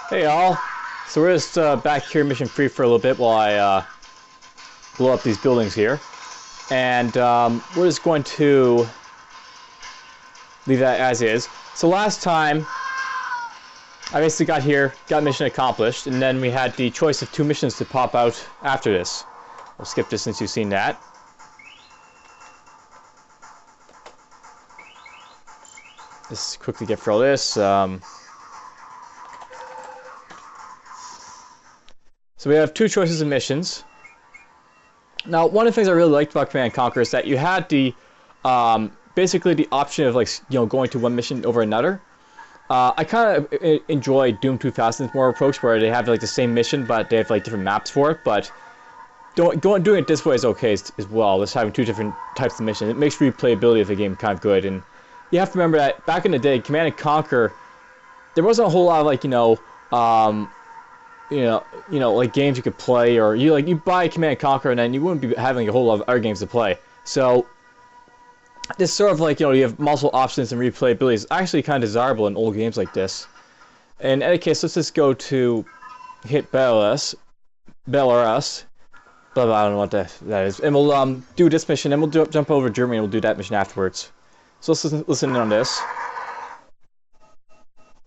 Hey all, so we're just back here mission free for a little bit while I blow up these buildings here. And we're just going to leave that as is. So last time, I basically got here, got mission accomplished, and then we had the choice of 2 missions to pop out after this. We'll skip this since you've seen that. Just quickly get through all this. So we have 2 choices of missions. Now, one of the things I really liked about Command & Conquer is that you had the basically the option of going to one mission over another. I kind of enjoy Doom 2000's more approach, where they have the same mission, but they have different maps for it. But doing it this way is okay as well. Just having 2 different types of missions, it makes replayability of the game kind of good. And you have to remember that back in the day, Command & Conquer, there wasn't a whole lot of games you could play, or you buy Command & Conquer and then you wouldn't be having a whole lot of other games to play. So this sort of you have multiple options and replayability is actually kind of desirable in old games like this. In any case, let's just go to hit Belarus, blah, blah, I don't know what that is, and we'll do this mission, and we'll jump over to Germany and we'll do that mission afterwards. So let's listen in on this.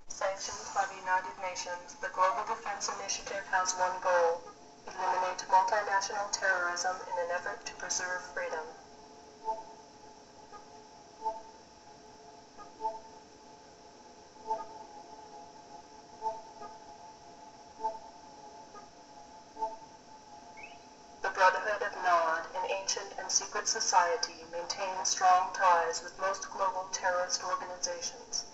Sanctioned by the United Nations, the Global Defense Initiative has one goal: eliminate multinational terrorism in an effort to preserve freedom. The Brotherhood of Nod, an ancient and secret society, maintains strong ties with most global terrorist organizations.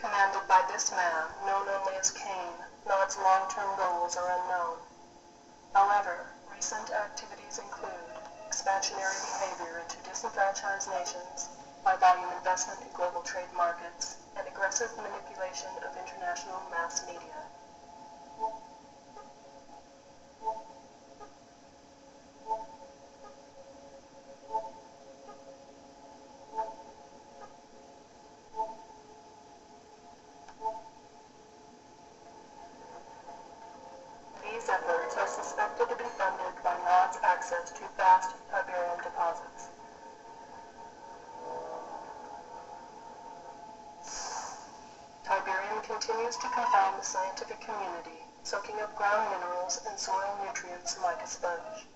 Commanded by this man, known only as Kane, Nod's long-term goals are unknown. However, recent activities include expansionary behavior into disenfranchised nations, high-volume investment in global trade markets, and aggressive manipulation of international mass media. These efforts are suspected to be funded by Nod's access to vast Tiberian deposits. Tiberian continues to confound the scientific community, soaking up ground minerals and soil nutrients like a sponge.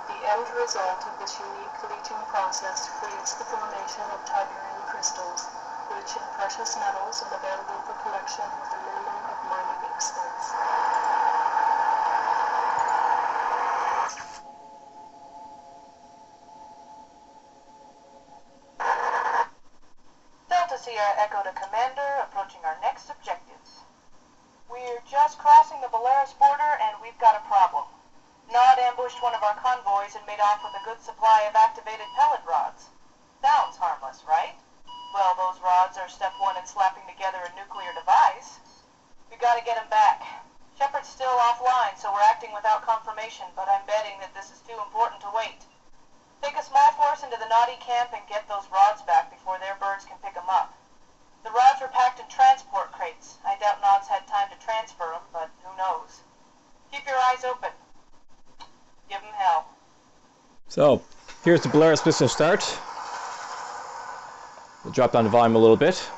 The end result of this unique leaching process creates the formation of Tiberian crystals, rich in precious metals and available for collection with a minimum of mining expense. Delta Sierra Echo to Commander, approaching our next objectives. We're just crossing the Belarus border and we've got a problem. Nod ambushed one of our convoys and made off with a good supply of activated pellet rods. Sounds harmless, right? Well, those rods are step 1 in slapping together a nuclear device. We've got to get him back. Shepard's still offline, so we're acting without confirmation, but I'm betting that this is too important to wait. Take a small force into the Noddy camp and get those rods back before their birds can pick them up. The rods were packed in transport crates. I doubt Nod's had time to transfer them, but who knows. Keep your eyes open. Give him hell. So here's the Belarus mission start. We'll drop down the volume a little bit,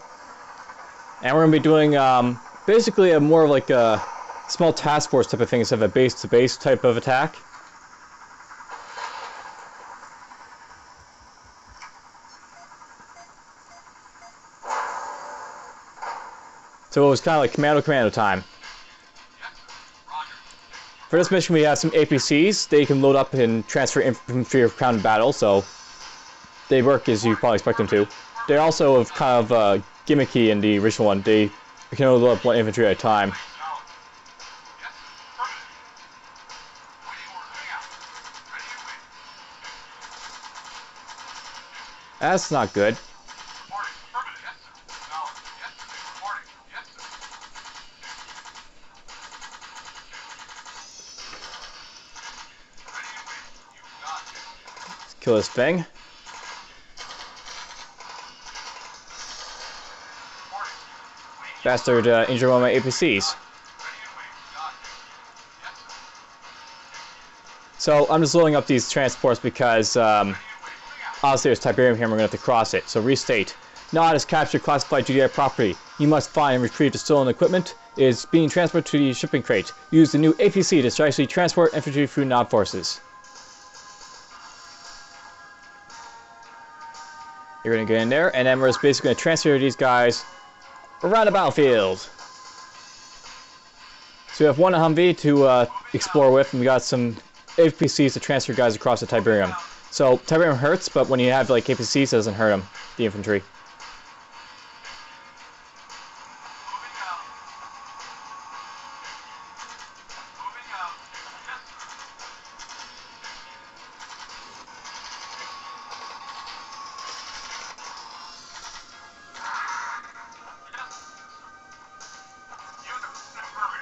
and we're going to be doing basically a more of a small task force type of thing instead of a base-to-base type of attack. So it was kind of like commando time. For this mission, we have some APCs. They can load up and transfer infantry of Crown Battle, so they work as you probably expect them to. They're also kind of gimmicky in the original one. They can only load up 1 infantry at a time. That's not good. Kill this thing. Bastard injured one of my APCs. So I'm just loading up these transports because obviously there's Tiberium here and we're going to have to cross it. So restate. Nod has captured classified GDI property. You must find and retrieve the stolen equipment. It is being transported to the shipping crate. Use the new APC to strategically transport infantry through Nod forces. You're going to get in there, and then we're just basically going to transfer these guys around the battlefield. So we have one Humvee to explore with, and we got some APCs to transfer guys across the Tiberium. So Tiberium hurts, but when you have like APCs, it doesn't hurt them, the infantry.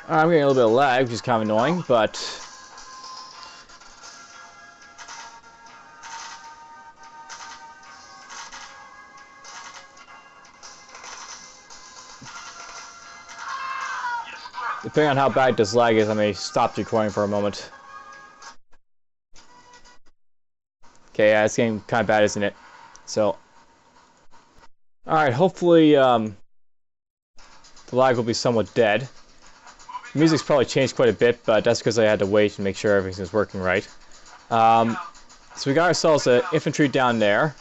I'm getting a little bit of lag, which is kind of annoying, but depending on how bad this lag is, I may stop recording for a moment. Okay, yeah, it's getting kind of bad, isn't it? So, alright, hopefully the lag will be somewhat dead. The music's probably changed quite a bit, but that's because I had to wait and make sure everything was working right. So we got ourselves an infantry down there.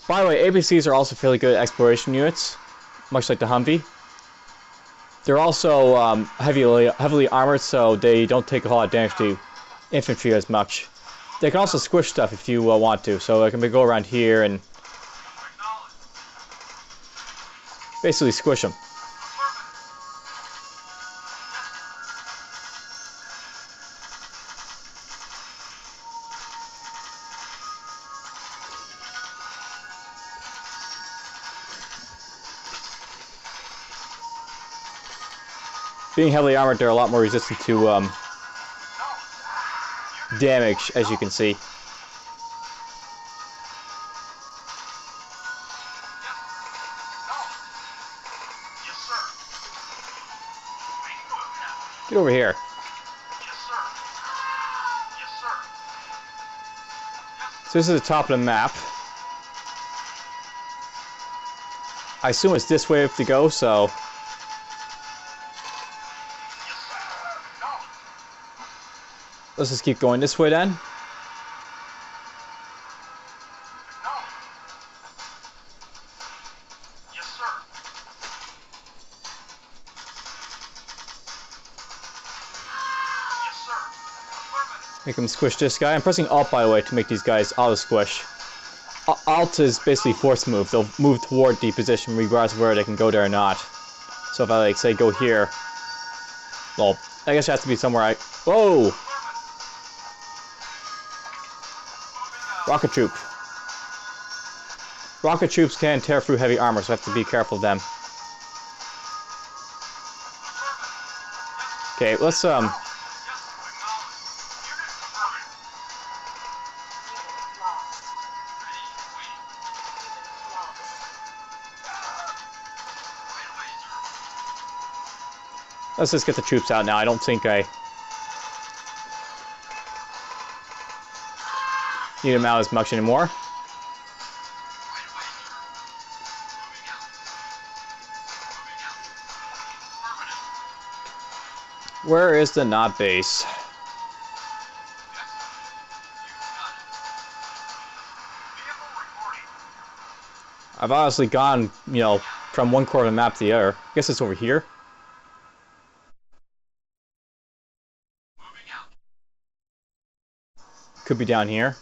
By the way, APCs are also fairly good exploration units, much like the Humvee. They're also heavily armored, so they don't take a lot of damage to infantry as much. They can also squish stuff if you want to, so I can go around here and basically squish them. Being heavily armored, they're a lot more resistant to damage, as you can see. Get over here. So this is the top of the map. I assume it's this way to go, so let's just keep going this way then. Make him squish this guy. I'm pressing Alt, by the way, to make these guys auto-squish. Alt is basically force move. They'll move toward the position regardless of whether they can go there or not. So if I, like, say, go here... Well, I guess it has to be somewhere I... Whoa! Rocket troop. Rocket troops can tear through heavy armor, so I have to be careful of them. Okay, let's, let's just get the troops out now. I don't think I need them out as much anymore. Where is the Nod base? I've honestly gone, you know, from one corner of the map to the other. I guess it's over here. Could be down here.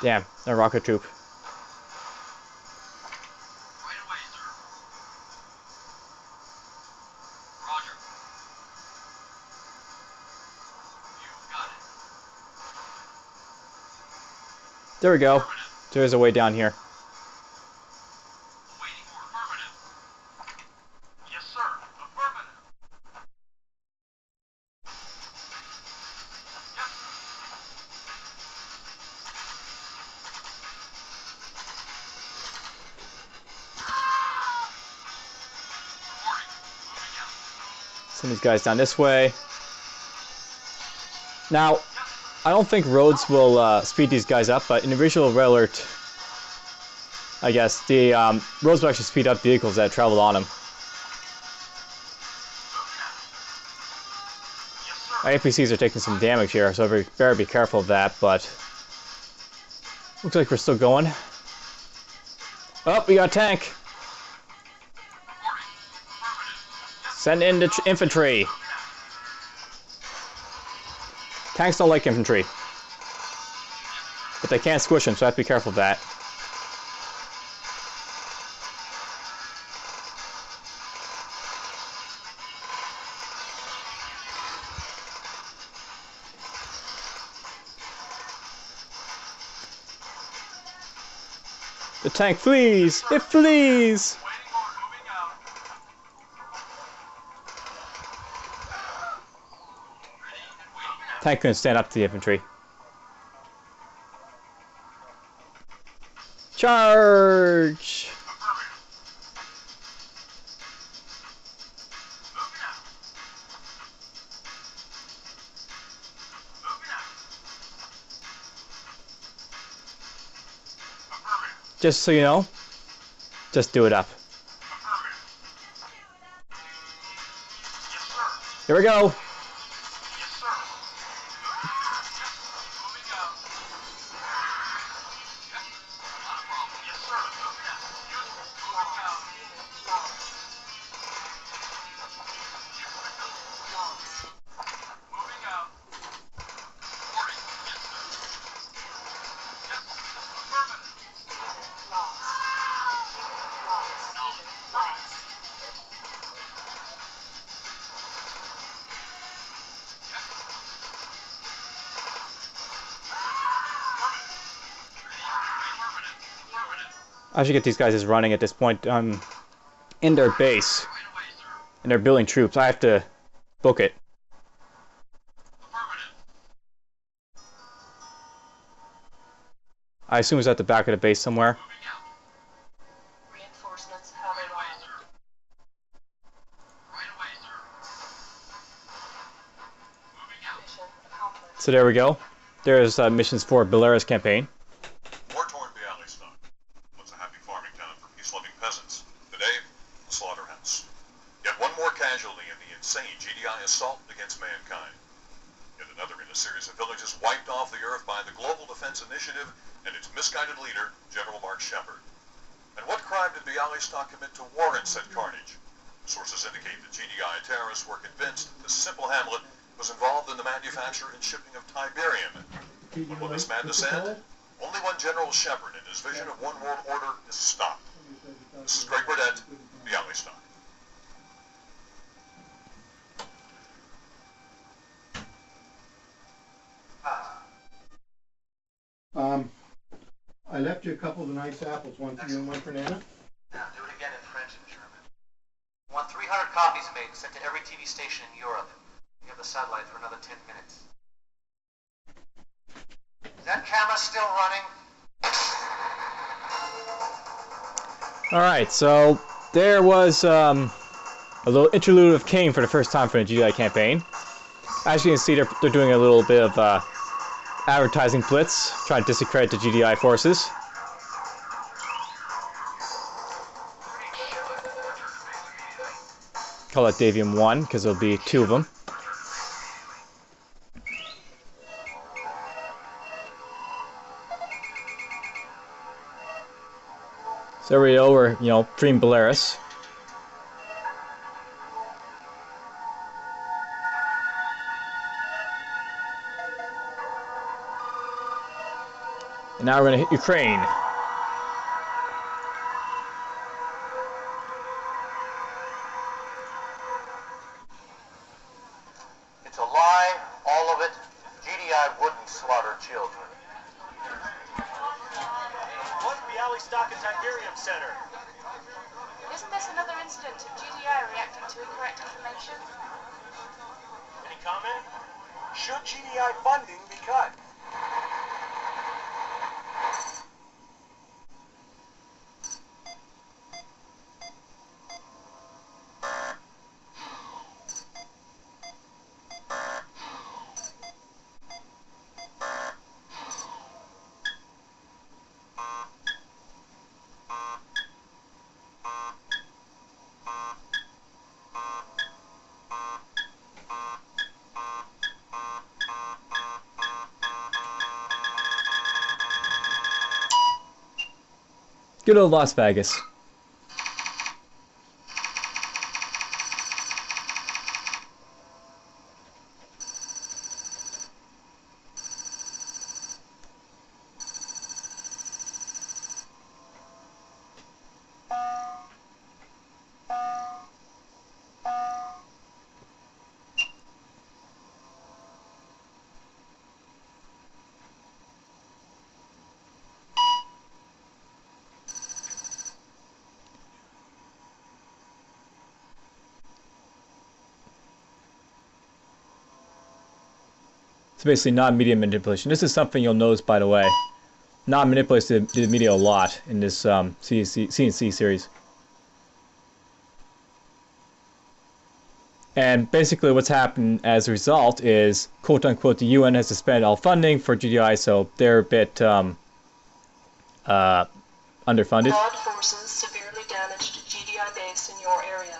Damn, a rocket troop. There we go. There's a way down here. Yes, sir. Affirmative. Send these guys down this way. Now, I don't think roads will speed these guys up, but in the visual red alert, I guess, the roads will actually speed up vehicles that travel on them. Our APCs are taking some damage here, so we better be careful of that, but looks like we're still going. Oh, we got a tank. Send in the infantry. Tanks don't like infantry, but they can't squish them, so I have to be careful of that. The tank flees! It flees! Tank couldn't stand up to the infantry. Charge! Just so you know, just do it up. Here we go. I should get these guys running at this point. In their base, and they're building troops. I have to book it. I assume it's at the back of the base somewhere. Reinforcements have arrived. Mission accomplished. So there we go. There's missions for Belarus campaign. War-torn Bialystok. Once a happy farming town for peace-loving peasants. Today, a slaughterhouse. Yet one more casualty in the insane GDI assault against mankind. Yet another in a series of villages wiped off the earth by the Global Defense Initiative and its misguided leader, General Mark Shepard. And what crime did Bialystok commit to warrant said carnage? Sources indicate the GDI terrorists were convinced that this simple hamlet was involved in the manufacture and shipping of Tiberian. What will this madness end? Only one General Shepard and his vision of one world order is stopped. This is Greg Burdett, Bialystok. I left you a couple of the nice apples, one for you and one for Nana. Now, do it again in French and German. I want 300 copies made and sent to every TV station in Europe. You have the satellite for another 10 minutes. Is that camera still running? Alright, so there was a little interlude of Kane for the first time for the GDI campaign. As you can see, they're doing a little bit of advertising blitz, trying to discredit the GDI forces. Call it Davium 1, because there'll be 2 of them. So there we go, we're, freeing Belarus. And now we're going to hit Ukraine. It's a lie, all of it. GDI wouldn't slaughter children. deploy stock at Tiberian Center. Isn't this another incident of GDI reacting to incorrect information? Any comment? Should GDI funding be cut? Good old Las Vegas. It's basically non-media manipulation. This is something you'll notice, by the way. Non-manipulates the media a lot in this CNC series. And basically what's happened as a result is, quote-unquote, the UN has suspended all funding for GDI, so they're a bit underfunded. Odd forces severely damaged GDI base in your area.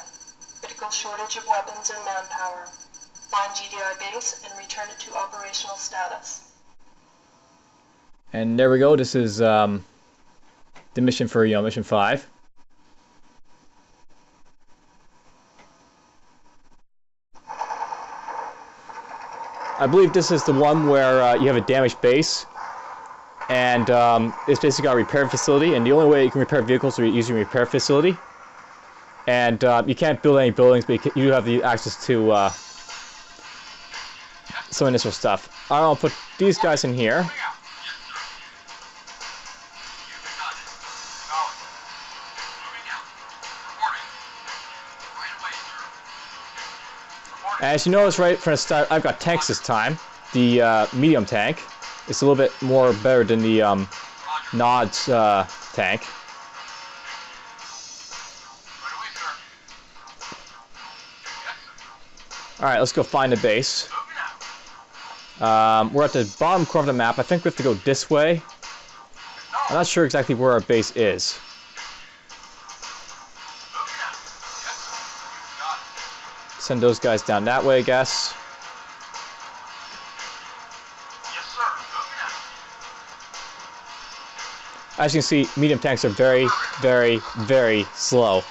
Critical shortage of weapons and manpower. Find GDI base and return it to operational status. And there we go. This is the mission for mission 5. I believe this is the one where you have a damaged base, and it's basically got a repair facility. And the only way you can repair vehicles is using a repair facility. And you can't build any buildings, but you do have the access to some initial stuff. I'll put these guys in here. As you notice right from the start, I've got tanks this time. The medium tank is a little bit more better than the Nod's tank. Alright, let's go find the base. We're at the bottom corner of the map. I think we have to go this way. I'm not sure exactly where our base is. Send those guys down that way, I guess. As you can see, medium tanks are very, very, very slow.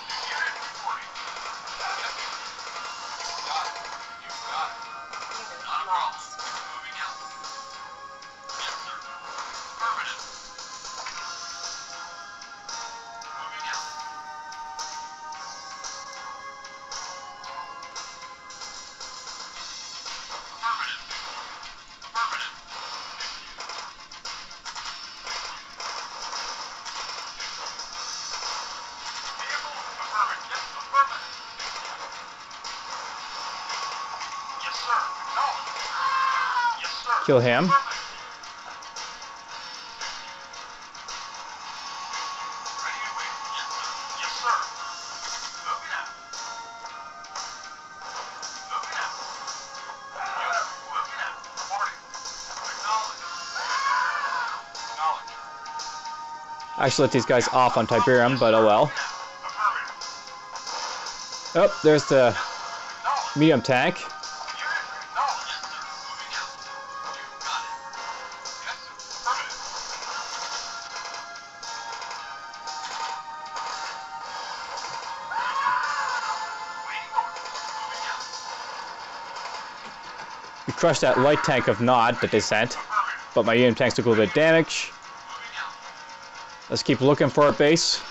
Kill him. I should let these guys off on Tiberian, but oh well. Oh, there's the medium tank. We crushed that light tank of Nod that they sent, but my medium tanks took a little bit of damage. Let's keep looking for our base.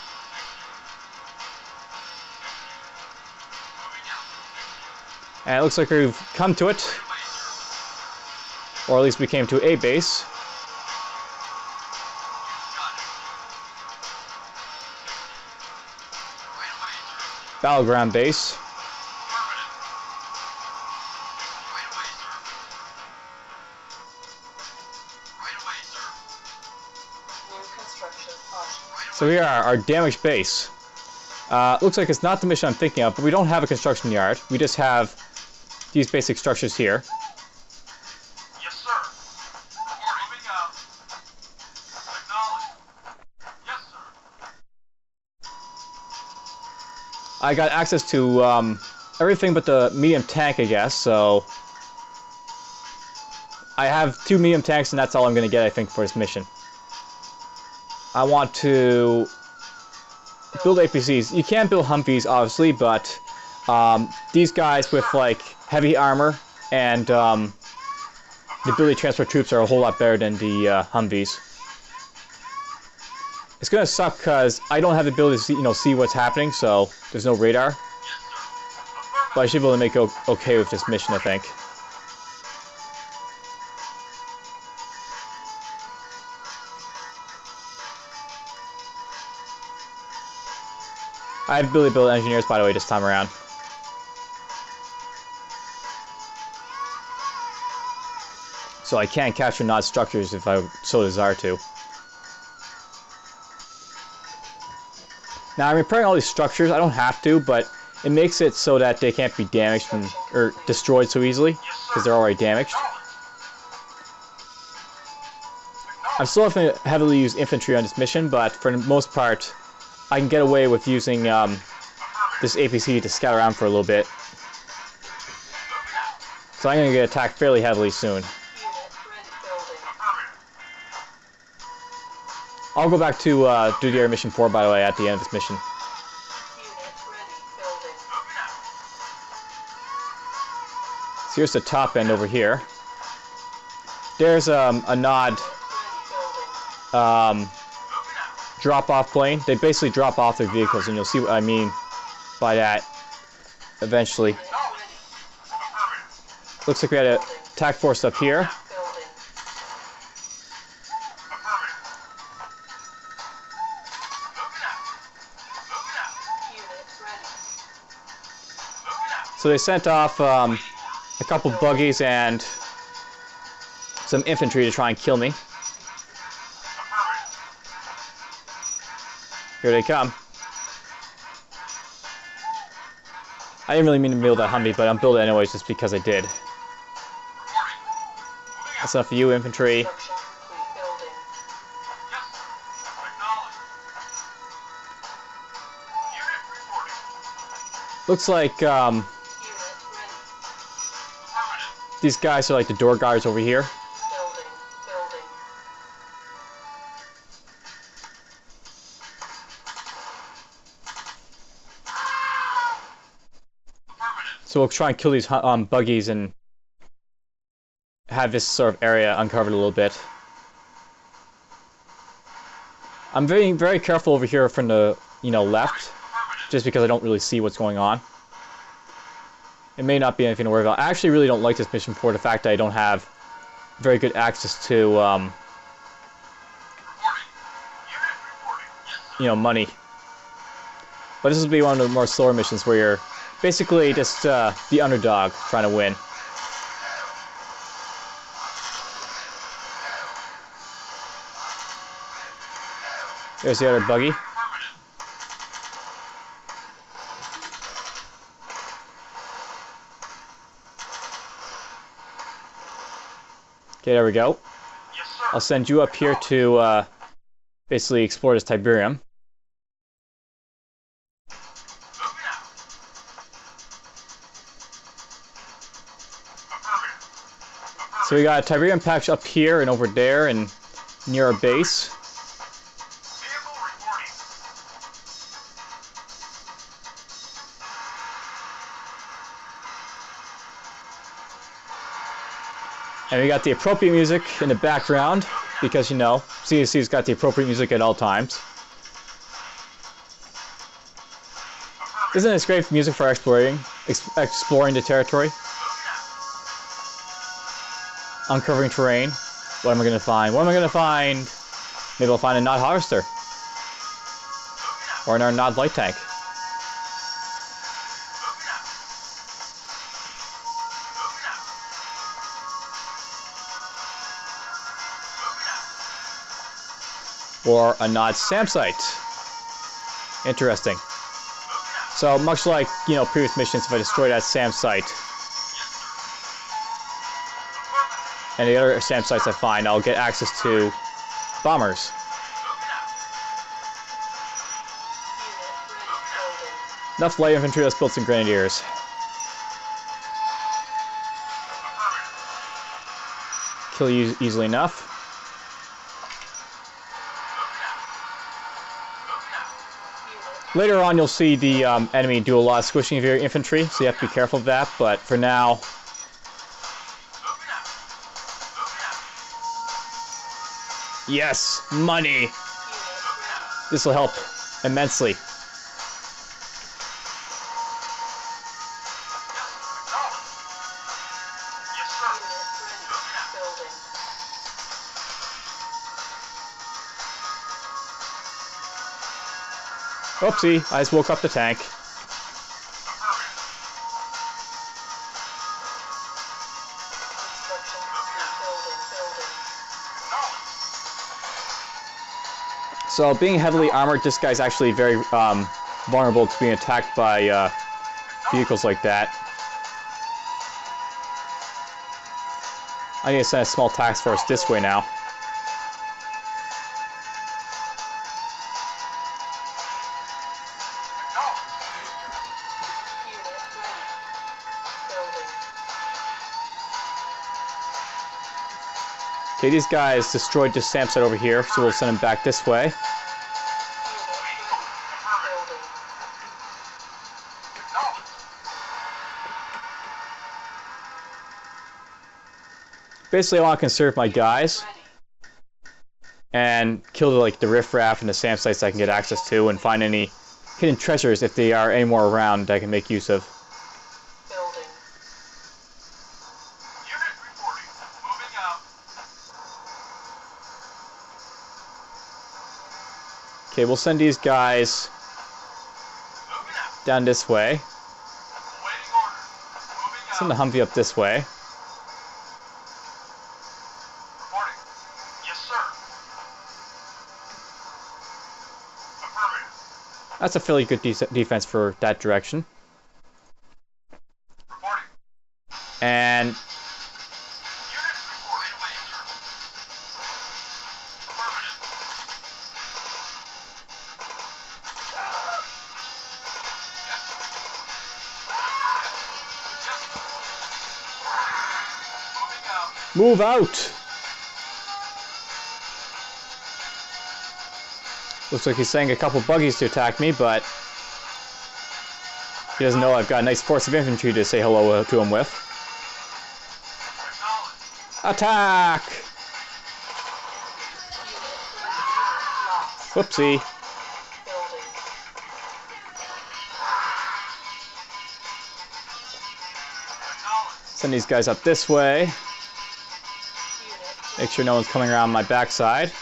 And it looks like we've come to it. Or at least we came to a base. battleground base. New construction options. So here are our damaged base. Looks like it's not the mission I'm thinking of, but we don't have a construction yard. We just have these basic structures here. Yes, sir. Moving out. Acknowledged. Yes, sir. I got access to everything but the medium tank, I guess, so I have 2 medium tanks and that's all I'm going to get, I think, for this mission. I want to build APCs. You can build Humvees, obviously, but these guys with like heavy armor and the ability to transport troops are a whole lot better than the Humvees. It's gonna suck because I don't have the ability to see, see what's happening, so there's no radar. But I should be able to make okay with this mission, I think. I have the ability to build engineers, by the way, this time around. So I can capture nod structures if I so desire to. Now I'm repairing all these structures. I don't have to, but it makes it so that they can't be damaged or destroyed so easily because they're already damaged. I'm still having to heavily use infantry on this mission, but for the most part, I can get away with using this APC to scout around for a little bit. So I'm going to get attacked fairly heavily soon. I'll go back to do the air mission 4, by the way, at the end of this mission. So here's the top end over here. There's a nod drop-off plane. They basically drop off their vehicles, and you'll see what I mean by that eventually. Looks like we had a attack force up here. So they sent off a couple buggies and some infantry to try and kill me. Here they come. I didn't really mean to build that Humvee, but I'm building it anyways just because I did. That's enough for you, infantry. Looks like these guys are like the door guards over here. So we'll try and kill these buggies and have this sort of area uncovered a little bit. I'm being very careful over here from the left, just because I don't really see what's going on. It may not be anything to worry about. I actually really don't like this mission for the fact that I don't have very good access to money. But this will be one of the more slower missions where you're basically just the underdog trying to win. There's the other buggy. Okay, there we go. I'll send you up here to basically explore this Tiberium. So we got a Tiberium patch up here and over there and near our base. And we got the appropriate music in the background because, CSC's got the appropriate music at all times. Isn't this great music for exploring the territory? Uncovering terrain. What am I going to find? What am I going to find? Maybe I'll find a Nod harvester. Or another Nod light tank. or a not SAM site. Interesting. So much like, you know, previous missions, if I destroy that SAM site and the other SAM sites I find, I'll get access to bombers. Enough light infantry, let's build some grenadiers. Kill you easily enough. Later on, you'll see the enemy do a lot of squishing of your infantry, so you have to be careful of that, but for now... Yes! Money! This will help immensely. Oopsie, I just woke up the tank. So being heavily armored, this guy's actually very vulnerable to being attacked by vehicles like that. I need to send a small task force this way now. Okay, these guys destroyed this SAM site over here, so we'll send them back this way. Basically, I want to conserve my guys and kill the riffraff and the SAM sites I can get access to, and find any hidden treasures if they are any more around that I can make use of. Okay, we'll send these guys down this way. Send the Humvee up this way. That's a fairly good defense for that direction. And move out! Looks like he's sending a couple buggies to attack me, but he doesn't know I've got a nice force of infantry to say hello to him with. Attack! Whoopsie. Send these guys up this way. Make sure no one's coming around my backside.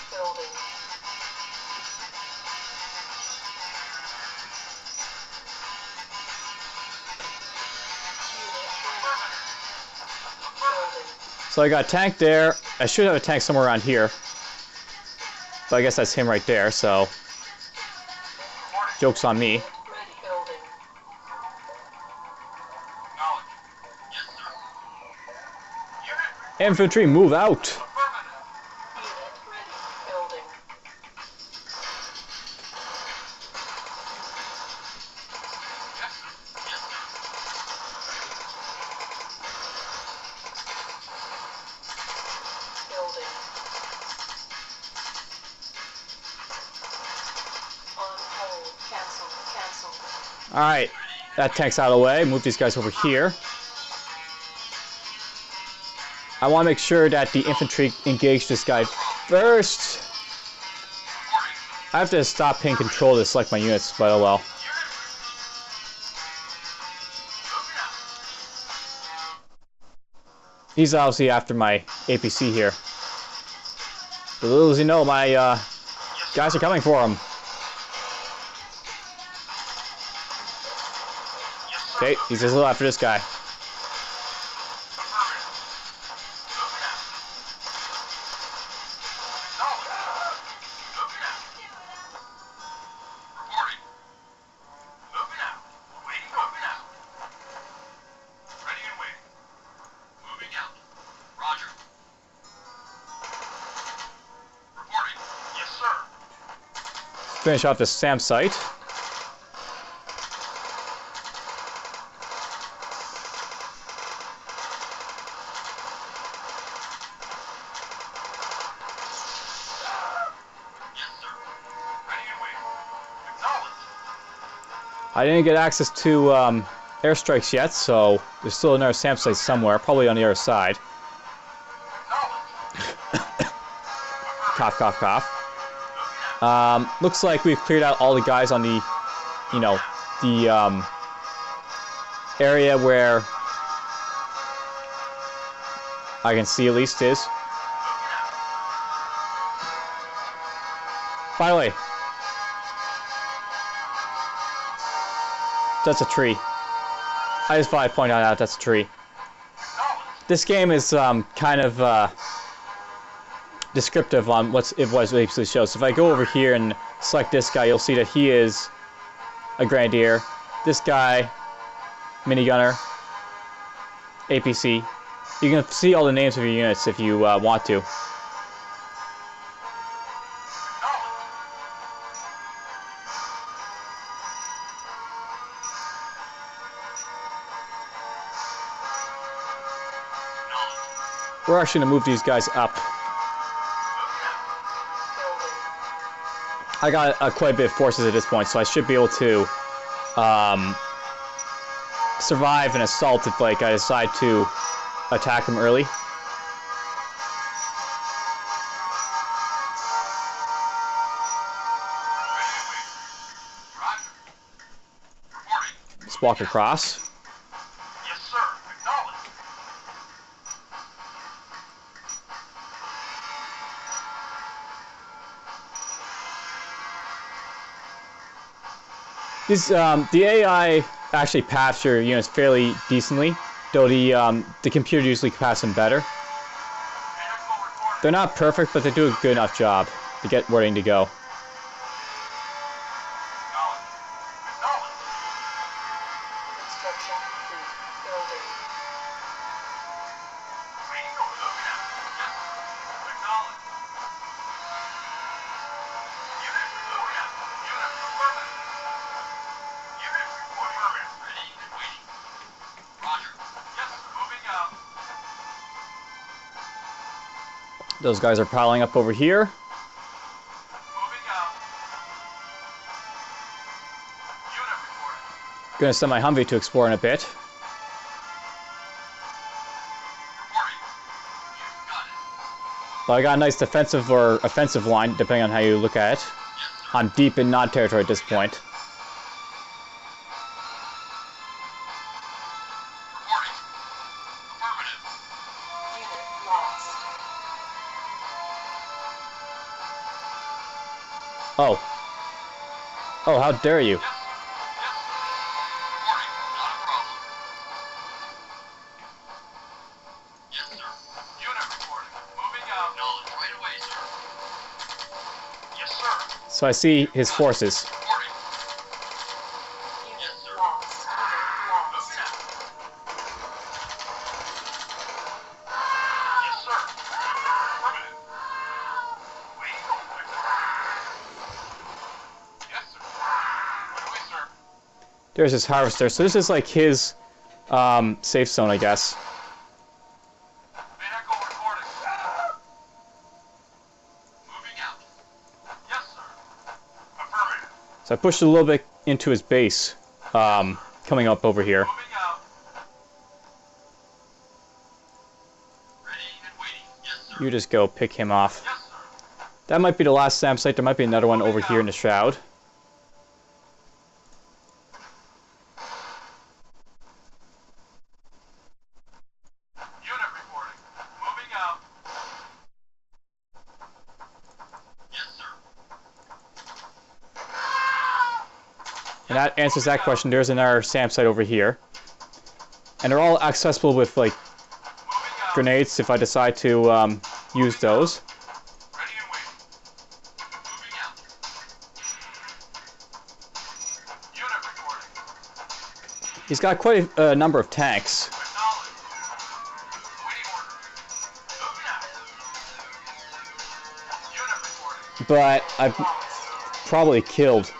So I got a tank there. I should have a tank somewhere around here. But I guess that's him right there, so... Joke's on me. Infantry, move out! Alright, that tank's out of the way. Move these guys over here. I want to make sure that the infantry engage this guy first. I have to stop paying control to select my units, but oh well. He's obviously after my APC here. But little does he know, my guys are coming for him. Okay, he's just a little after this guy. finish off this SAM site. I didn't get access to airstrikes yet, so there's still another SAM site somewhere, probably on the other side. Cough, cough, cough. Looks like we've cleared out all the guys on the, you know, the area where I can see at least is. By the way, that's a tree. I just thought I'd point out that's a tree. This game is kind of descriptive on what it basically shows. So if I go over here and select this guy, you'll see that he is a Grenadier. This guy, Minigunner, APC. You can see all the names of your units if you want to. We're actually going to move these guys up. I got quite a bit of forces at this point, so I should be able to survive an assault if like I decide to attack them early. Let's walk across. Yes, sir. Acknowledged. The AI actually paths your units fairly decently, though the computer usually paths them better. They're not perfect, but they do a good enough job to get where they need to go. Construction complete. Building. Those guys are piling up over here. Gonna send my Humvee to explore in a bit. But I got a nice defensive or offensive line, depending on how you look at it. I'm deep in non-territory at this point. Unit lost. Oh. Oh, how dare you. So I see his forces. Unit lost. Unit lost. There's his harvester. So this is like his safe zone, I guess. So I pushed a little bit into his base, coming up over here. You just go pick him off. That might be the last SAM site. There might be another one over here in the Shroud. And that answers that question. There's another SAM site over here. And they're all accessible with, like, grenades if I decide to use those. He's got quite a number of tanks. But probably killed.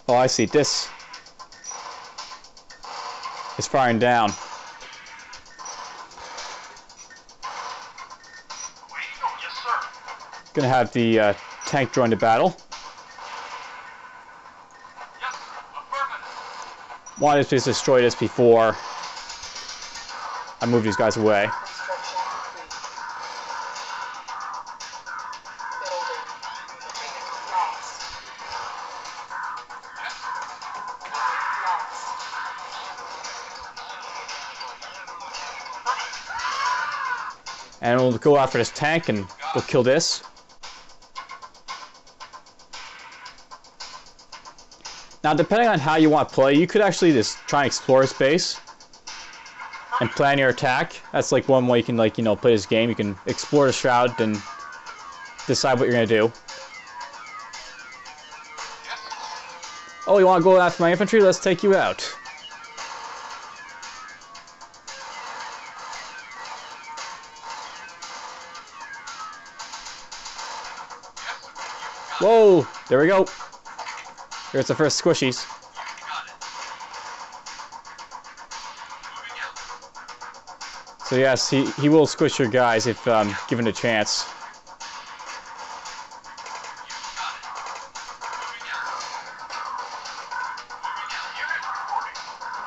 Oh, I see. This is firing down. Yes, sir. Gonna have the tank join the battle. Yes, affirmative. Wanted to just destroy this before I move these guys away. Construction complete. Building. Unit lost. Unit lost. And we'll go after this tank and we'll kill this. Now, depending on how you want to play, you could actually just try and explore space and plan your attack. That's like one way you can, like, you know, play this game. You can explore the shroud and decide what you're gonna do. Oh, you want to go after my infantry? Let's take you out. Whoa! There we go. There's the first squishies. So yes, he will squish your guys if given a chance.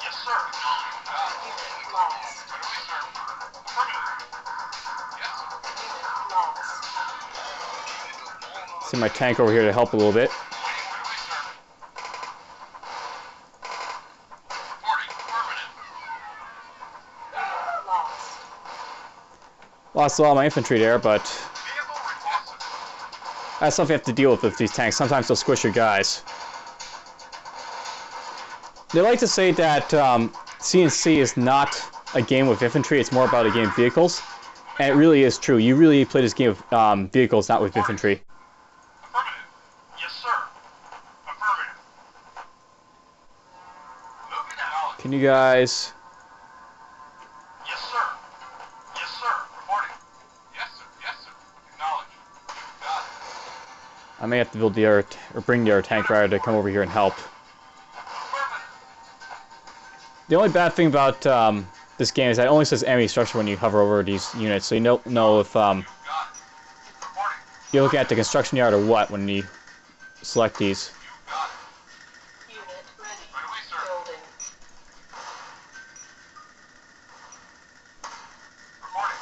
Yes, sir. Unit lost. Unit lost. See my tank over here to help a little bit. Unit lost. Lost a lot of my infantry there, but that's something you have to deal with these tanks. Sometimes they'll squish your guys. They like to say that CNC is not a game with infantry, it's more about a game of vehicles. And it really is true. You really play this game of vehicles, not with infantry. Affirmative. Yes, sir. Affirmative. Moving out. Can you guys... Yes, sir. Yes, sir. Reporting. Yes, sir. Yes, sir. Acknowledged. Got it. I may have to build the air, or bring the air tank rider to come over here and help. Affirmative. The only bad thing about this game is that it only says enemy structure when you hover over these units, so you don't know if Got it. Reporting. you're looking at the construction yard or what when you select these. Got it. Unit ready. Right away, sir. Building. Reporting.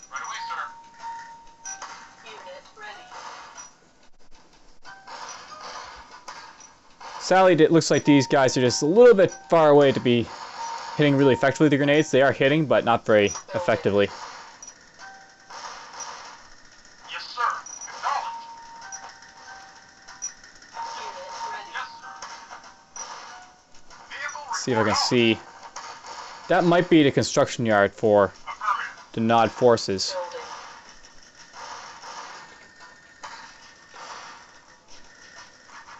Right away, sir. Unit ready. Sadly, it looks like these guys are just a little bit far away to be hitting really effectively with the grenades. They are hitting, but not very effectively. Yes, sir. Acknowledged. Unit ready. Yes, sir. Vehicle See if I can report see. That might be the construction yard for out. Affirmative. the Nod forces. Building.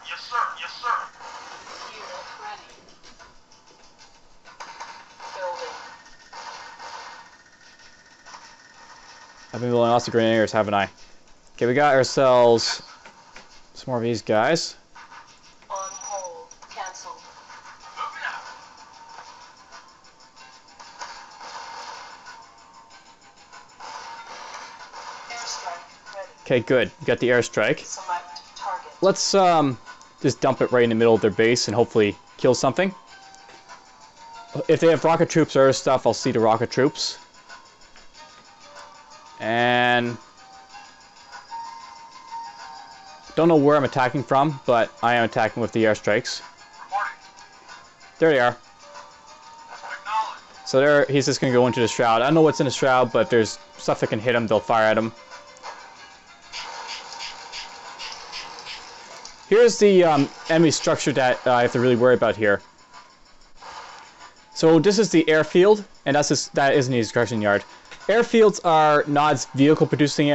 Yes, sir. Yes, sir. Unit ready. Building. I've been building lots of grenadiers, haven't I? Okay, we got ourselves some more of these guys. On hold. Cancelled. Moving out. Airstrike ready. Okay, good. We got the airstrike. Select target. Let's just dump it right in the middle of their base and hopefully kill something. If they have rocket troops or other stuff, I'll see the rocket troops. And don't know where I'm attacking from, but I am attacking with the airstrikes. Reporting. There they are. Acknowledged. So there, he's just gonna go into the shroud. I don't know what's in the shroud, but there's stuff that can hit him. They'll fire at him. Here's the enemy structure that I have to really worry about here. So this is the airfield, and that isn't the construction yard. Airfields are Nod's vehicle producing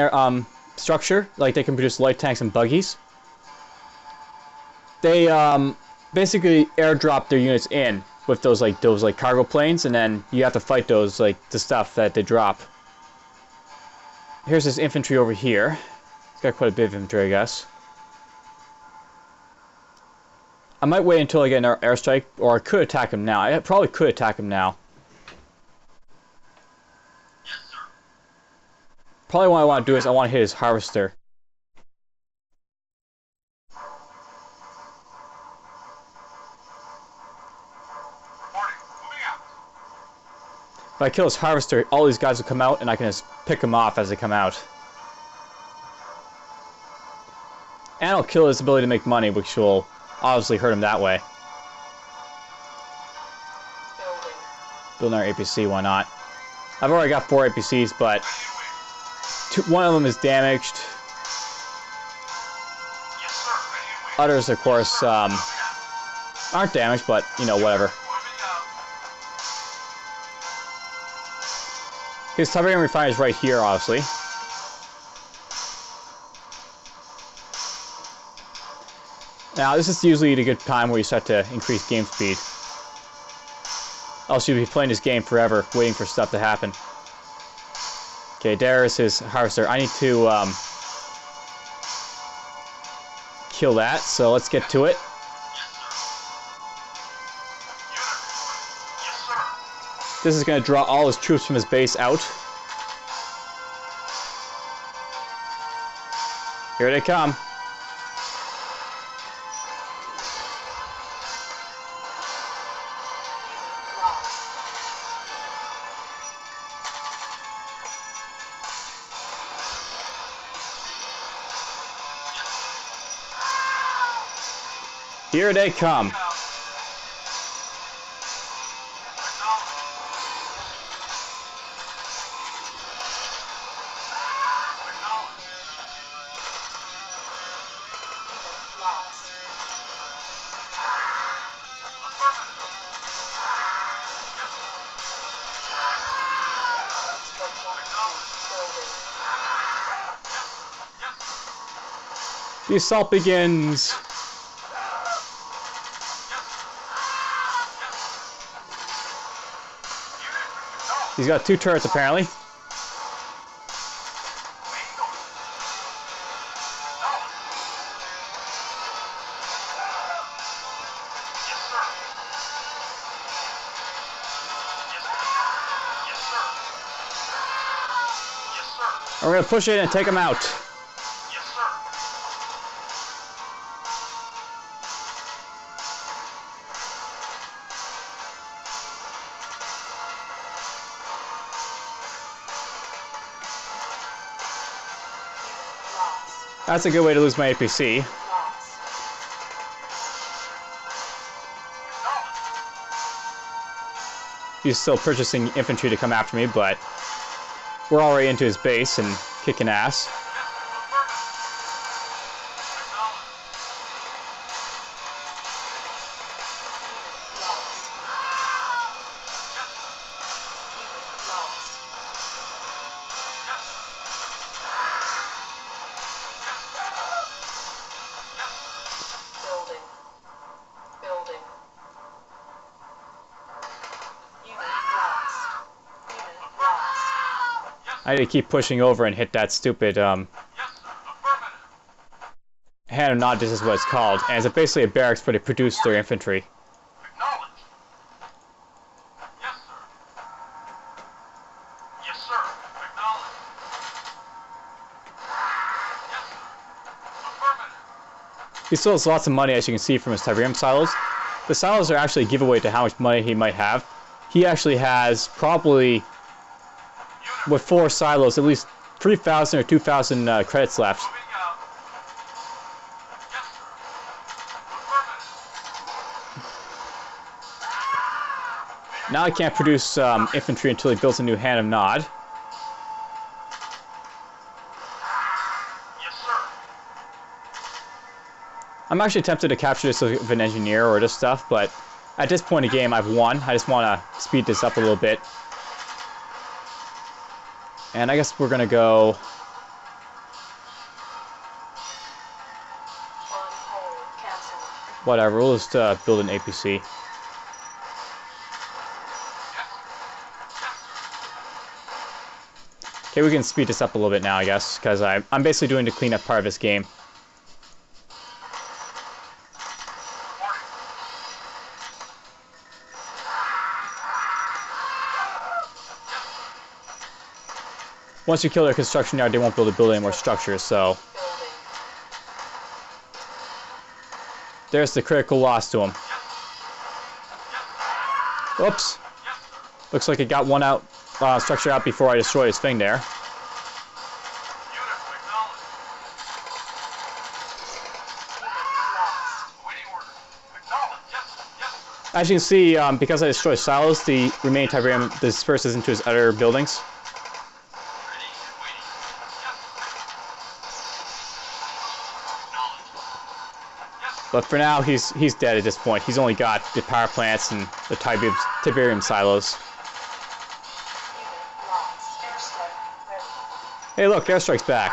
structure, like they can produce light tanks and buggies. They basically airdrop their units in. with those cargo planes, and then you have to fight those the stuff that they drop. Here's this infantry over here. It's got quite a bit of infantry, I guess. I might wait until I get an airstrike, or I could attack him now. I probably could attack him now. Yes, sir. Probably what I want to do is I want to hit his harvester. Reporting. Moving out. If I kill his harvester, all these guys will come out, and I can just pick them off as they come out. And I'll kill his ability to make money, which will obviously hurt him that way. Building our APC, why not? I've already got 4 APCs, but one of them is damaged. Yes, sir. Ready and waiting. Others, of course, aren't damaged, but, you know, whatever. Moving out. His Tiberian refinery is right here, obviously. Now, this is usually a good time where you start to increase game speed. Else you'll be playing this game forever, waiting for stuff to happen. Okay, there is his harvester. I need to kill that, so let's get to it. Yes, sir. Unit reporting. Yes, sir. This is going to draw all his troops from his base out. Here they come. Here they come. The assault begins. He's got 2 turrets apparently. And we're gonna push it and take him out. Yes, sir. That's a good way to lose my APC. He's still purchasing infantry to come after me, but we're already into his base and kicking ass. I need to keep pushing over and hit that stupid hand of nod. This is what it's called, and it's basically a barracks where they produce their infantry. Acknowledge. Yes, sir. Yes, sir. Acknowledge. Yes, sir. Affirmative. He still has lots of money, as you can see from his Tiberium silos. The silos are actually a giveaway to how much money he might have. He actually has probably, with 4 silos, at least 3,000 or 2,000 credits left. Moving out. Yes, sir. Affirmative. Now I can't produce infantry until he builds a new hand of nod. Yes, sir. I'm actually tempted to capture this with an engineer or this stuff, but at this point in the game I've won. I just want to speed this up a little bit. And I guess we're gonna go. Whatever, we'll just build an APC. Okay, we can speed this up a little bit now, I guess, because I'm basically doing the cleanup part of this game. Once you kill their construction yard, they won't be able to build any more structures, so... There's the critical loss to them. Oops. Looks like it got one structure out before I destroyed his thing there. As you can see, because I destroyed silos, the remaining Tiberian disperses into his other buildings. But for now, he's dead at this point. He's only got the power plants and the Tiberian silos. Hey, look, airstrike's back.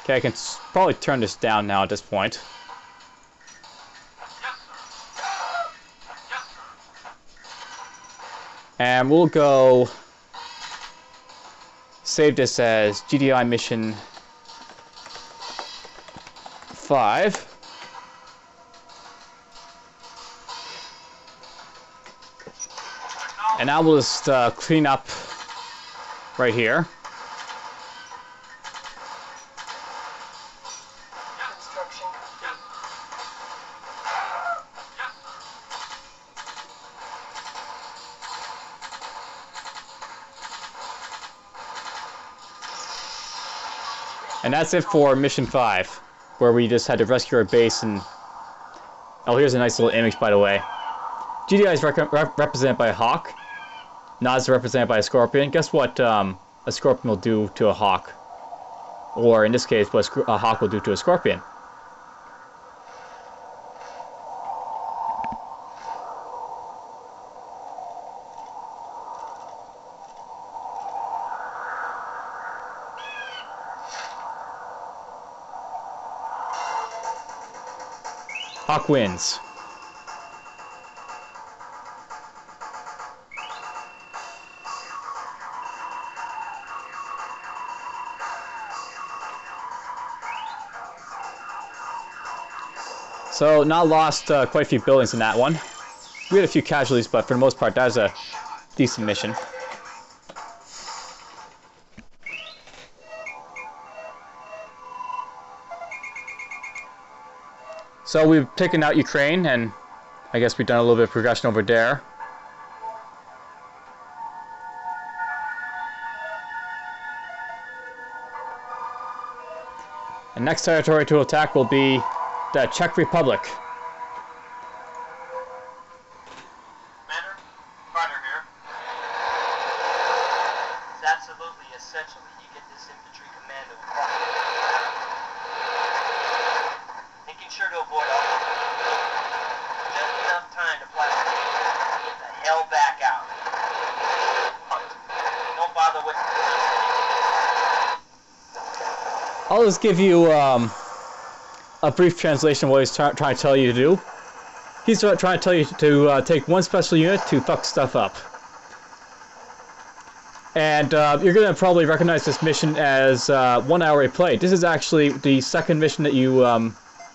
Okay, I can probably turn this down now at this point. And we'll go save this as GDI mission 5. And now we'll just clean up right here. Construction complete. And that's it for mission 5, where we just had to rescue our base and... Oh, here's a nice little image, by the way. GDI is represented by a hawk. Nods is represented by a scorpion. Guess what a scorpion will do to a hawk? Or, in this case, what a hawk will do to a scorpion. Hawk wins. So, not lost quite a few buildings in that one. We had a few casualties, but for the most part, that was a decent mission. So we've taken out Ukraine, and I guess we've done a little bit of progression over there. And next territory to attack will be the Czech Republic. Commander, Carter here. It's absolutely essential that you get this infantry commando across. Making sure to avoid all just enough time to flash the get the hell back out. Don't bother with I'll just give you a brief translation of what he's trying to tell you to do. He's trying to tell you to take one special unit to fuck stuff up. And you're going to probably recognize this mission as 1 hour play. This is actually the second mission that you, or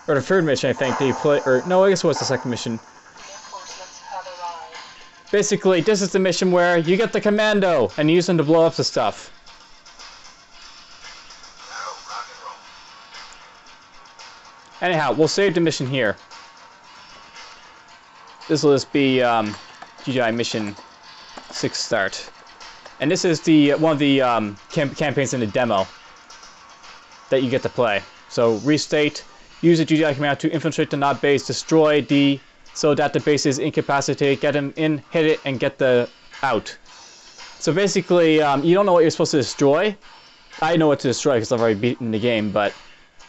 the third mission I think that you play, or no, I guess it was the second mission. Reinforcements have arrived. Basically, this is the mission where you get the commando and you use them to blow up the stuff. Anyhow, we'll save the mission here. This will just be GDI mission 6 start. And this is the one of the campaigns in the demo that you get to play. So restate, use the GDI command to infiltrate the Nod base, destroy D so that the base is incapacitated, get him in, hit it, and get the out. So basically, you don't know what you're supposed to destroy. I know what to destroy because I've already beaten the game, but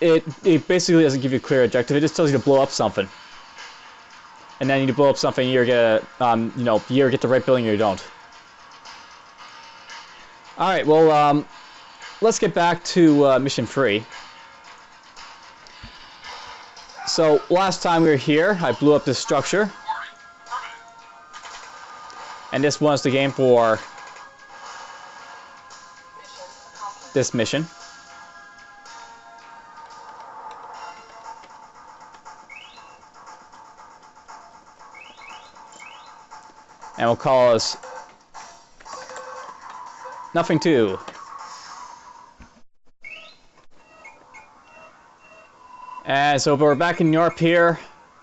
it basically doesn't give you a clear objective. It just tells you to blow up something. And then you blow up something, you either get you either get the right building or you don't. Alright, well, let's get back to mission 3. So, last time we were here, I blew up this structure. And this was the game for Mission accomplished. this mission. And we'll call us Nothing 2. And so we're back in Europe here.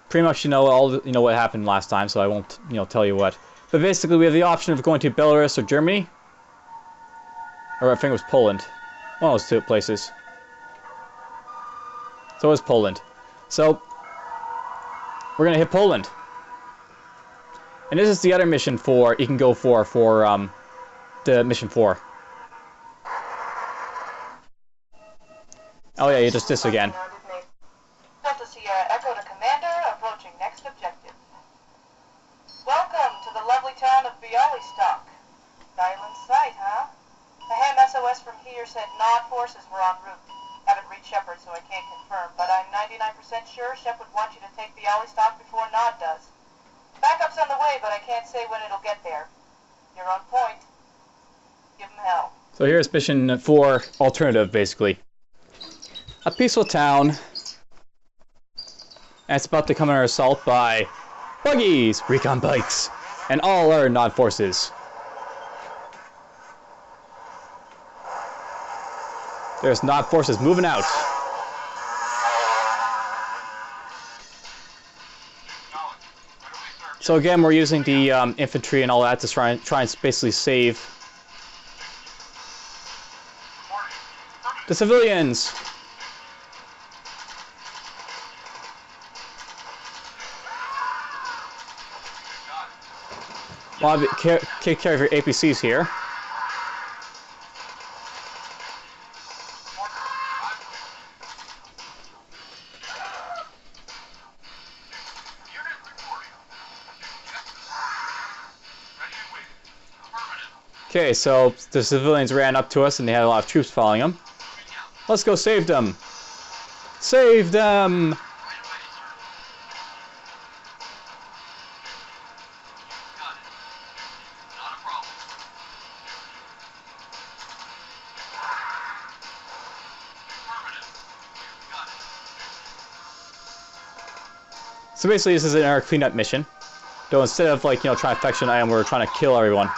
Pretty much what happened last time, so I won't tell you what. But basically we have the option of going to Belarus or Germany. Or I think it was Poland. One of those two places. So it was Poland. So we're gonna hit Poland. And this is the other mission you can go for the mission 4. Oh yeah, you just this again. Delta Sierra Echo to Commander, approaching next objective. Welcome to the lovely town of Bialystok. Island sight, huh? A ham SOS from here said Nod forces were en route. Haven't reached Shepard, so I can't confirm, but I'm 99% sure Shep would want you to take Bialystok before Nod does. Backup's on the way, but I can't say when it'll get there. You're on point. Give him hell. So here's mission 4 alternative, basically. A peaceful town. And it's about to come under assault by buggies, recon bikes, and all our Nod forces. There's Nod forces moving out. So again, we're using the infantry and all that to try and basically save the civilians. Well, take care of your APCs here. Okay, so the civilians ran up to us and they had a lot of troops following them. Let's go save them! Save them! So basically this is our cleanup mission. Though instead of trying to fetch an item, we're trying to kill everyone.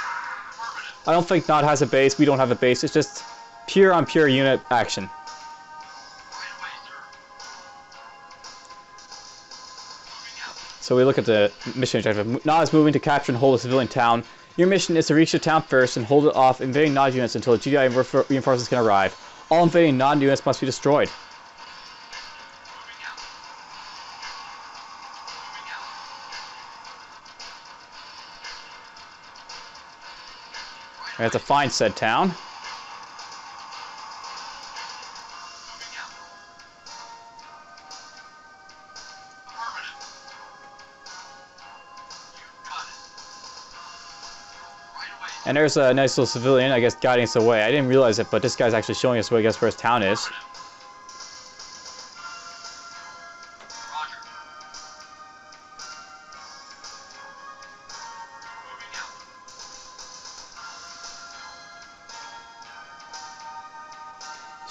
I don't think Nod has a base, we don't have a base, it's just pure on pure unit action. So we look at the mission objective. Nod is moving to capture and hold a civilian town. Your mission is to reach the town first and hold it off invading Nod units until the GDI reinforcements can arrive. All invading Nod units must be destroyed. We have to find said town. And there's a nice little civilian, I guess, guiding us away. I didn't realize it, but this guy's actually showing us where, I guess, where his town is.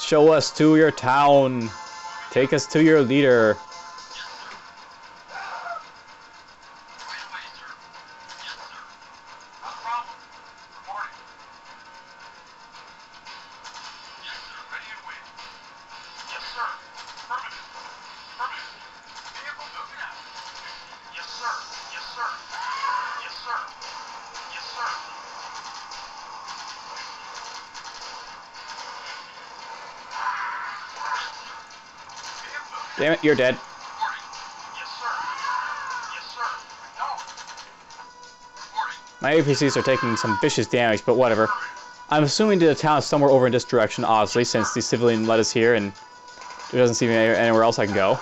Show us to your town. Take us to your leader. Damn it, you're dead. My APCs are taking some vicious damage, but whatever. I'm assuming the town is somewhere over in this direction, obviously, since the civilian led us here and there doesn't seem anywhere else I can go.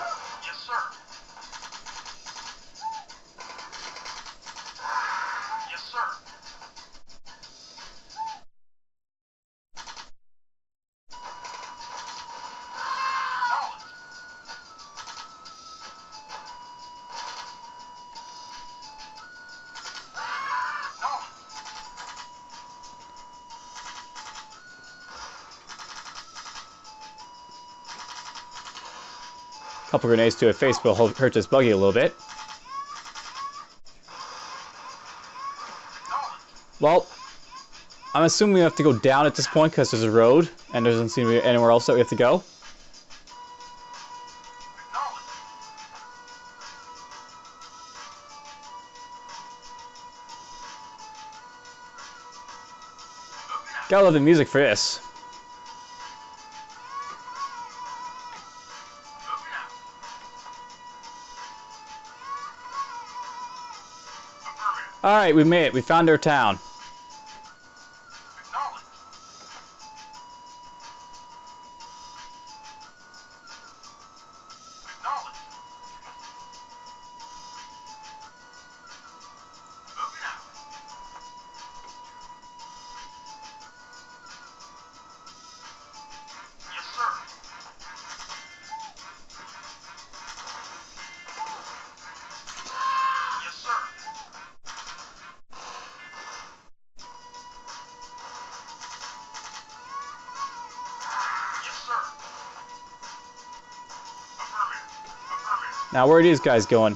Couple grenades to a face will hurt this buggy a little bit. Well, I'm assuming we have to go down at this point because there's a road and there doesn't seem to be anywhere else that we have to go. Gotta love the music for this. Alright, we made it. We found our town. Now, where are these guys going?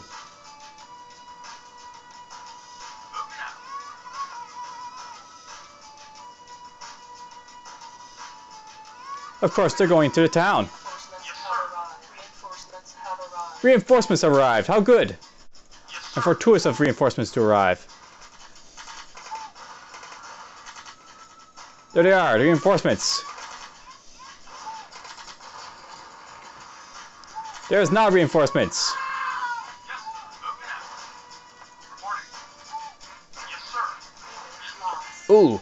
Of course, they're going to the town. Reinforcements have arrived. How good. And fortuitous of reinforcements to arrive. There they are, the reinforcements. There's not reinforcements. Ooh.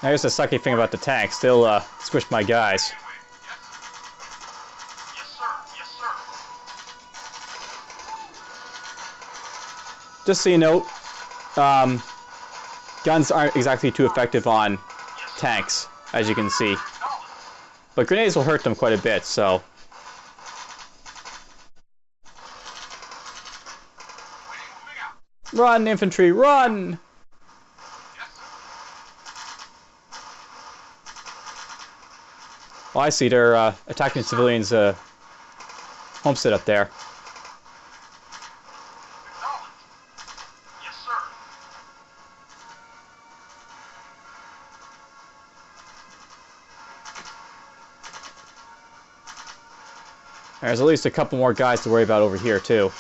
Now here's the sucky thing about the tanks. They'll squish my guys. Just so you know, guns aren't exactly too effective on tanks, as you can see. But grenades will hurt them quite a bit, so... Run, infantry, run! Oh, I see, they're attacking civilians' homestead up there. There's at least a couple more guys to worry about over here, too.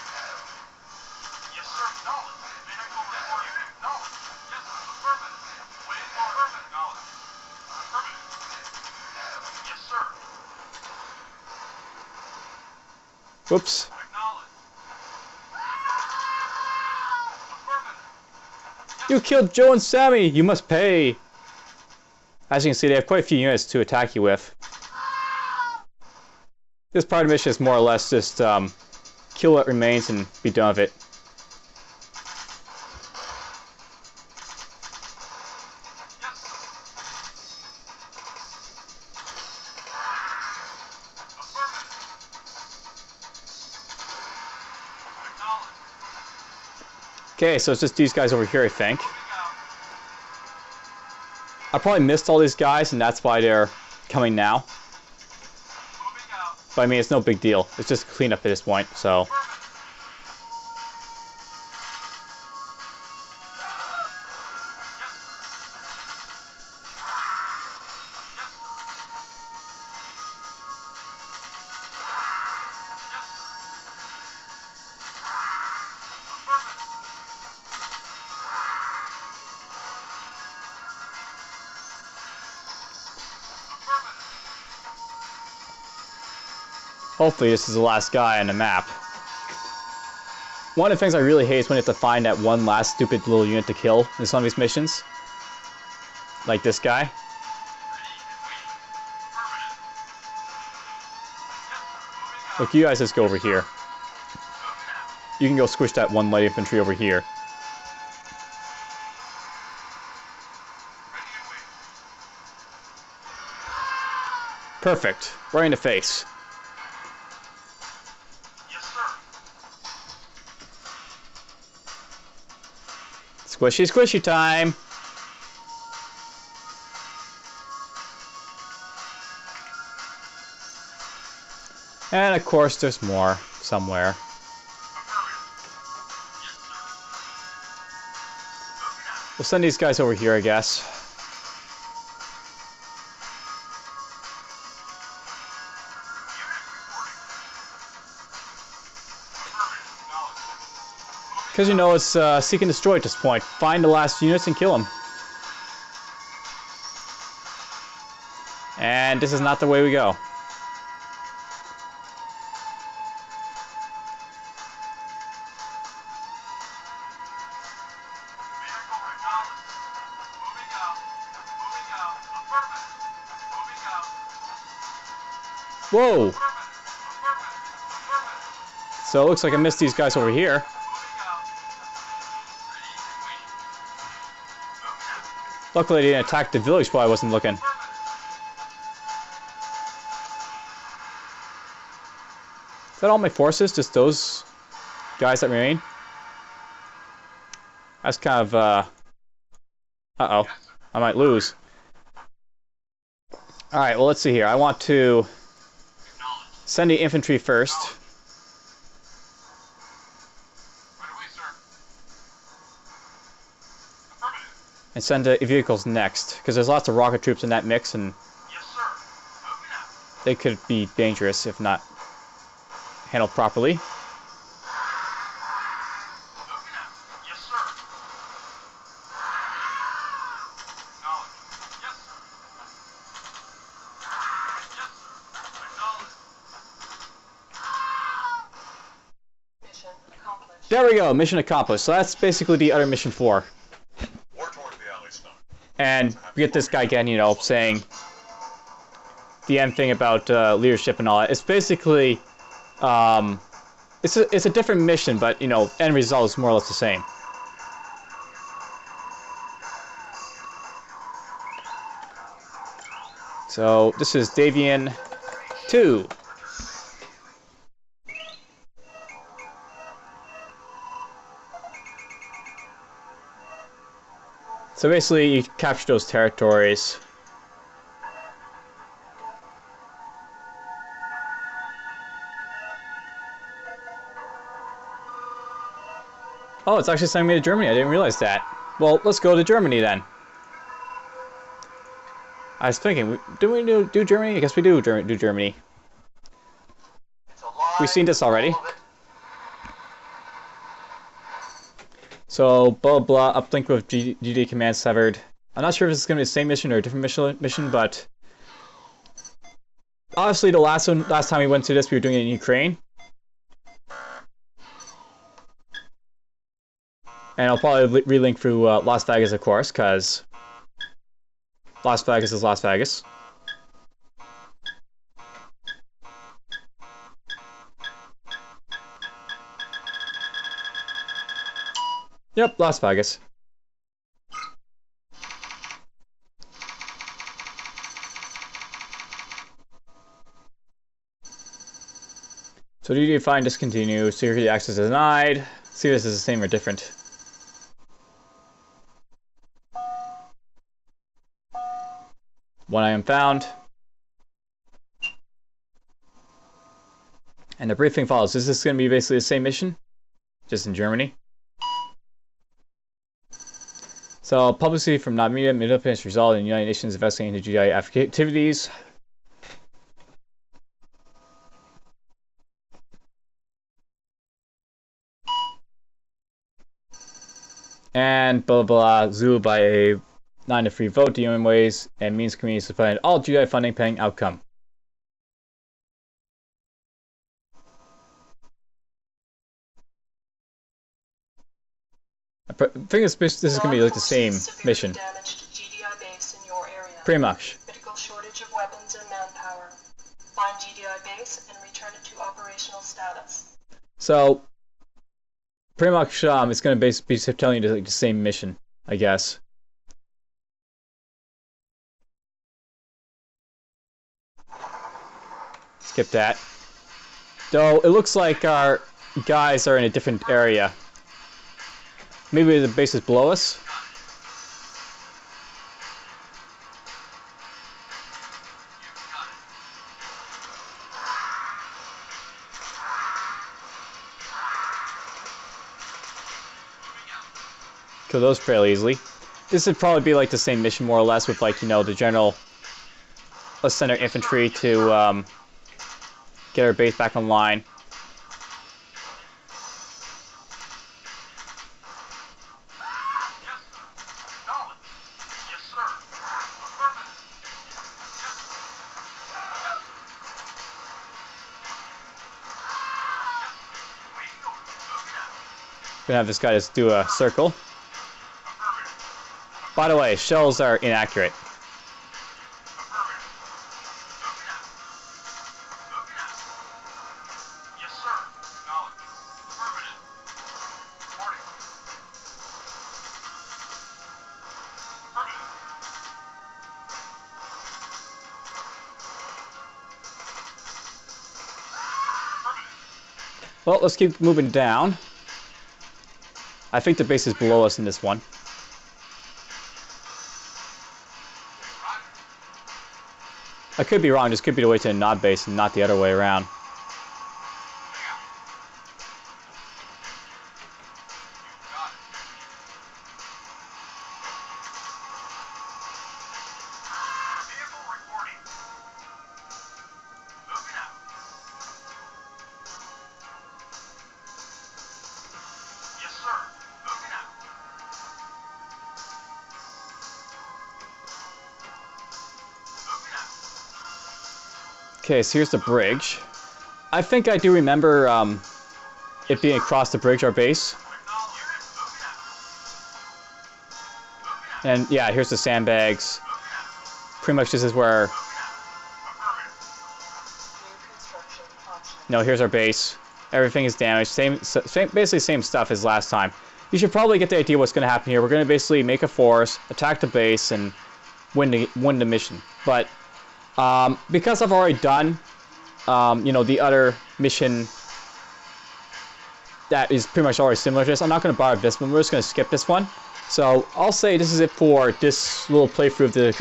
Whoops. You killed Joe and Sammy! You must pay! As you can see, they have quite a few units to attack you with. This part of the mission is more or less just kill what remains and be done with it. Okay, so it's just these guys over here, I think. I probably missed all these guys, and that's why they're coming now. But I mean, it's no big deal. It's just cleanup at this point, so... Hopefully this is the last guy on the map. One of the things I really hate is when you have to find that one last stupid little unit to kill in some of these missions. Like this guy. Look, you guys just go over here. You can go squish that one light infantry over here. Perfect. Right in the face. Squishy, squishy time! And of course, there's more somewhere. We'll send these guys over here, I guess. Because you know it's seek and destroy at this point. Find the last units and kill them. And this is not the way we go. Whoa! So it looks like I missed these guys over here. Luckily, they didn't attack the village while I wasn't looking. Is that all my forces? Just those guys that remain? That's kind of, uh-oh. I might lose. Alright, well, let's see here. I want to send the infantry first. And send the vehicles next, because there's lots of rocket troops in that mix, and they could be dangerous if not handled properly. Mission accomplished. There we go, mission accomplished. So that's basically the other mission 4. And we get this guy again, you know, saying the end thing about leadership and all that. It's basically, it's a different mission, but, you know, end result is more or less the same. So, this is Davian 2. So basically, you capture those territories. Oh, it's actually sending me to Germany. I didn't realize that. Well, let's go to Germany then. I was thinking, do we do Germany? I guess we do Germany. We've seen this already. So, blah blah, uplink with GDI command severed. I'm not sure if this is going to be the same mission or a different mission, but honestly, the last time we went to this, we were doing it in Ukraine. And I'll probably relink through Las Vegas, of course, because Las Vegas is Las Vegas. Yep, Las Vegas. So do you find discontinue, security access denied. See if this is the same or different. One item found. And the briefing follows. Is this going to be basically the same mission? Just in Germany? So, publicity from non-media, Philippines result in the United Nations investigating into GDI activities. And blah blah blah, Zulu by a 9-3 vote, the UN ways and means communities to find all GDI funding paying outcome. I think this is going to be like the same mission. GDI base in your area. Pretty much. Critical shortage of weapons and manpower. Find GDI base and return it to operational status. So, pretty much, it's going to be telling you the same mission, I guess. Skip that. Though, it looks like our guys are in a different area. Maybe the base is below us. Kill those fairly easily. This would probably be like the same mission more or less with like, you know, the general center infantry to get our base back online. Gonna have this guy just do a circle. By the way, shells are inaccurate. Yes, sir. Acknowledged. Affirmative. Reporting. Affirmative. Affirmative. Well, let's keep moving down. I think the base is below us in this one. I could be wrong, this could be the way to the nod base and not the other way around. Vehicle reporting. Moving out. Yes, sir. Moving out. Moving out. Okay, so here's the bridge. I think I do remember it being across the bridge, our base. And yeah, here's the sandbags. Pretty much this is where... New construction option. No, here's our base. Everything is damaged. Basically same stuff as last time. You should probably get the idea what's going to happen here. We're going to basically make a force, attack the base, and win the mission. But because I've already done, you know, the other mission that is pretty much already similar to this, I'm not going to bother this one. We're just going to skip this one. So I'll say this is it for this little playthrough of the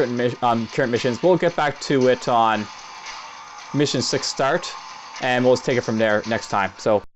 current missions. We'll get back to it on mission 6 start, and we'll just take it from there next time. So